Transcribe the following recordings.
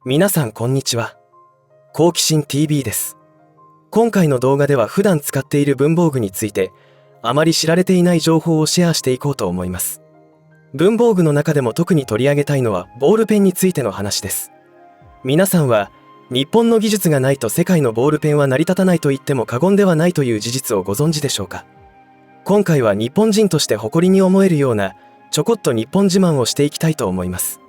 皆さんこんにちは。好奇心 TV です。今回の動画では普段使っている文房具についてあまり知られていない情報をシェアしていこうと思います。文房具の中でも特に取り上げたいのはボールペンについての話です。皆さんは日本の技術がないと世界のボールペンは成り立たないと言っても過言ではないという事実をご存知でしょうか。今回は日本人として誇りに思えるようなちょこっと日本自慢をしていきたいと思います。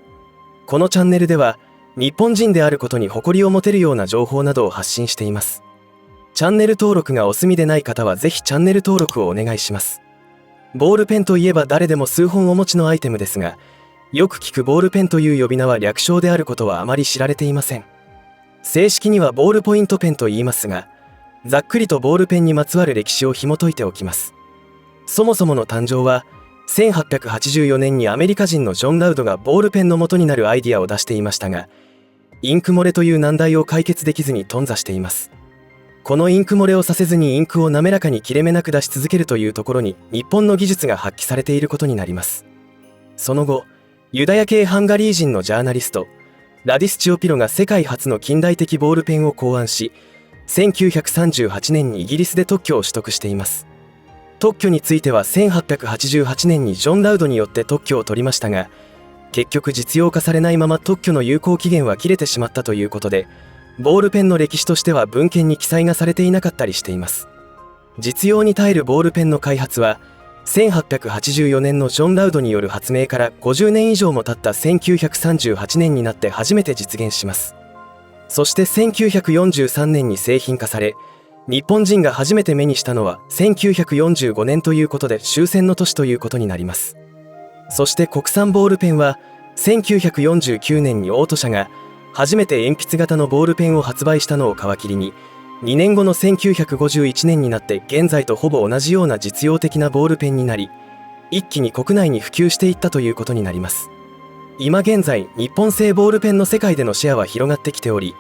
このチャンネルでは日本人であることに誇りを持てるような情報などを発信しています。チャンネル登録がお済みでない方はぜひチャンネル登録をお願いします。ボールペンといえば誰でも数本お持ちのアイテムですが、よく聞くボールペンという呼び名は略称であることはあまり知られていません。正式にはボールポイントペンと言いますが、ざっくりとボールペンにまつわる歴史を紐解いておきます。そもそもの誕生は1884年にアメリカ人のジョン・ラウドがボールペンの元になるアイディアを出していましたが、インク漏れという難題を解決できずに頓挫しています。このインク漏れをさせずにインクを滑らかに切れ目なく出し続けるというところに日本の技術が発揮されていることになります。その後、ユダヤ系ハンガリー人のジャーナリストラディス・チオピロが世界初の近代的ボールペンを考案し、1938年にイギリスで特許を取得しています。特許については1888年にジョン・ラウドによって特許を取りましたが、結局実用化されないまま特許の有効期限は切れてしまったということで、ボールペンの歴史としては文献に記載がされていなかったりしています。実用に耐えるボールペンの開発は1884年のジョン・ラウドによる発明から50年以上も経った1938年になって初めて実現します。そして1943年に製品化され、日本人が初めて目にしたのは1945年ということで終戦の年ということになります。そして国産ボールペンは1949年にオート社が初めて鉛筆型のボールペンを発売したのを皮切りに、2年後の1951年になって現在とほぼ同じような実用的なボールペンになり、一気に国内に普及していったということになります。今現在日本製ボールペンの世界でのシェアは広がってきており、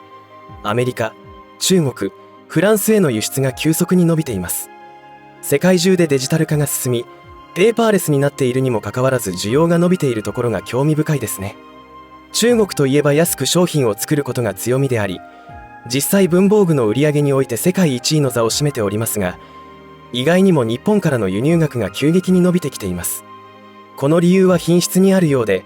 アメリカ、中国、フランスへの輸出が急速に伸びています。世界中でデジタル化が進み、ペーパーレスになっているにもかかわらず需要が伸びているところが興味深いですね。中国といえば安く商品を作ることが強みであり、実際文房具の売り上げにおいて世界1位の座を占めておりますが、意外にも日本からの輸入額が急激に伸びてきています。この理由は品質にあるようで、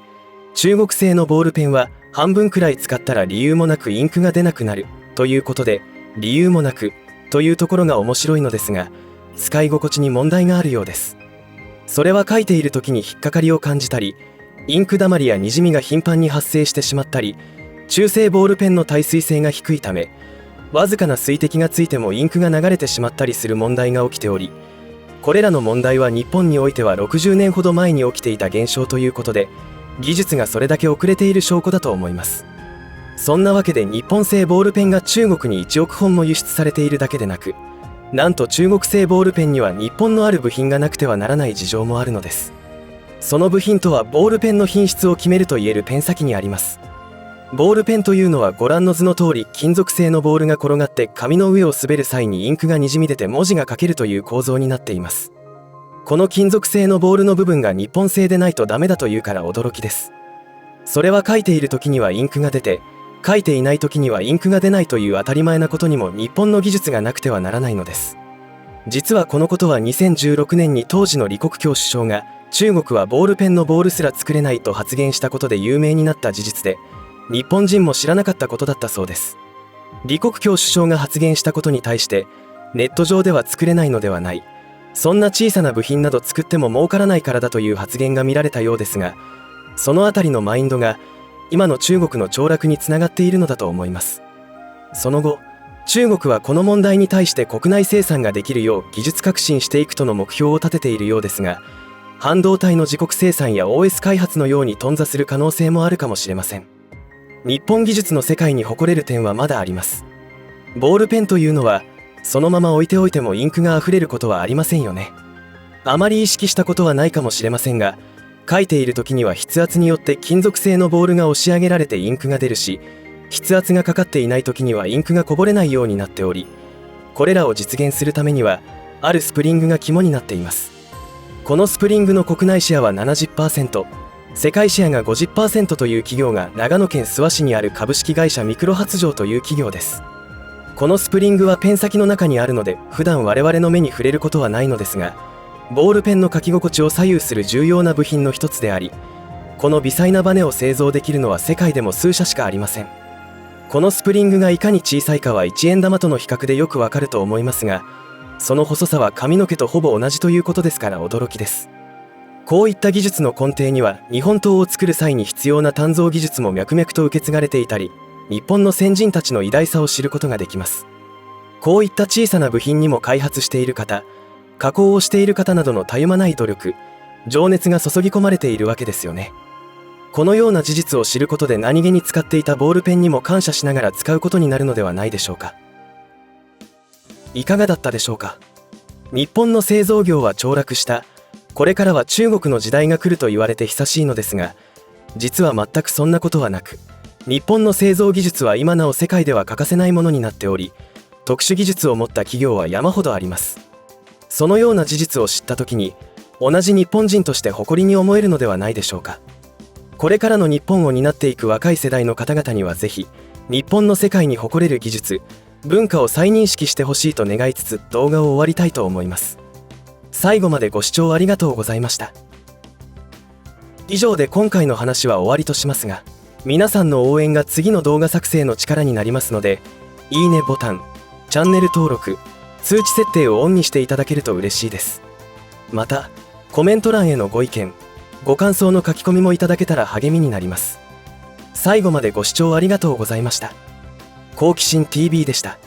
中国製のボールペンは半分くらい使ったら理由もなくインクが出なくなるということで、理由もなくというところが面白いのですが、使い心地に問題があるようです。それは書いている時に引っかかりを感じたり、インクだまりやにじみが頻繁に発生してしまったり、中性ボールペンの耐水性が低いため、わずかな水滴がついてもインクが流れてしまったりする問題が起きており、これらの問題は日本においては60年ほど前に起きていた現象ということで、技術がそれだけ遅れている証拠だと思います。そんなわけで日本製ボールペンが中国に1億本も輸出されているだけでなく、なんと中国製ボールペンには日本のある部品がなくてはならない事情もあるのです。その部品とはボールペンの品質を決めるといえるペン先にあります。ボールペンというのはご覧の図の通り、金属製のボールが転がって紙の上を滑る際にインクがにじみ出て文字が書けるという構造になっています。この金属製のボールの部分が日本製でないとダメだというから驚きです。それは書いている時にはインクが出て、書いていない時にはインクが出ないという当たり前なことにも日本の技術がなくてはならないのです。実はこのことは2016年に当時の李克強首相が中国はボールペンのボールすら作れないと発言したことで有名になった事実で、日本人も知らなかったことだったそうです。李克強首相が発言したことに対して、ネット上では作れないのではない、そんな小さな部品など作っても儲からないからだという発言が見られたようですが、そのあたりのマインドが今の中国の凋落につながっているのだと思います。その後、中国はこの問題に対して国内生産ができるよう技術革新していくとの目標を立てているようですが、半導体の自国生産や OS 開発のように頓挫する可能性もあるかもしれません。日本技術の世界に誇れる点はまだあります。ボールペンというのはそのまま置いておいてもインクがあふれることはありませんよね。あまり意識したことはないかもしれませんが、書いている時には筆圧によって金属製のボールが押し上げられてインクが出るし、筆圧がかかっていない時にはインクがこぼれないようになっており、これらを実現するためにはあるスプリングが肝になっています。このスプリングの国内シェアは 70%、世界シェアが 50% という企業が長野県諏訪市にある株式会社ミクロ発情という企業です。このスプリングはペン先の中にあるので普段我々の目に触れることはないのですが、ボールペンの書き心地を左右する重要な部品の一つであり、この微細なバネを製造できるのは世界でも数社しかありません。このスプリングがいかに小さいかは1円玉との比較でよくわかると思いますが、その細さは髪の毛とほぼ同じということですから驚きです。こういった技術の根底には日本刀を作る際に必要な鍛造技術も脈々と受け継がれていたり、日本の先人たちの偉大さを知ることができます。こういった小さな部品にも開発している方、加工をしている方などのたゆまない努力、情熱が注ぎ込まれているわけですよね。このような事実を知ることで何気に使っていたボールペンにも感謝しながら使うことになるのではないでしょうか。いかがだったでしょうか。日本の製造業は凋落した。これからは中国の時代が来ると言われて久しいのですが、実は全くそんなことはなく、日本の製造技術は今なお世界では欠かせないものになっており、特殊技術を持った企業は山ほどあります。そのような事実を知った時に、同じ日本人として誇りに思えるのではないでしょうか。これからの日本を担っていく若い世代の方々にはぜひ、日本の世界に誇れる技術、文化を再認識してほしいと願いつつ動画を終わりたいと思います。最後までご視聴ありがとうございました。以上で今回の話は終わりとしますが、皆さんの応援が次の動画作成の力になりますので、いいねボタン、チャンネル登録、通知設定をオンにしていただけると嬉しいです。また、コメント欄へのご意見、ご感想の書き込みもいただけたら励みになります。最後までご視聴ありがとうございました。好奇心 TV でした。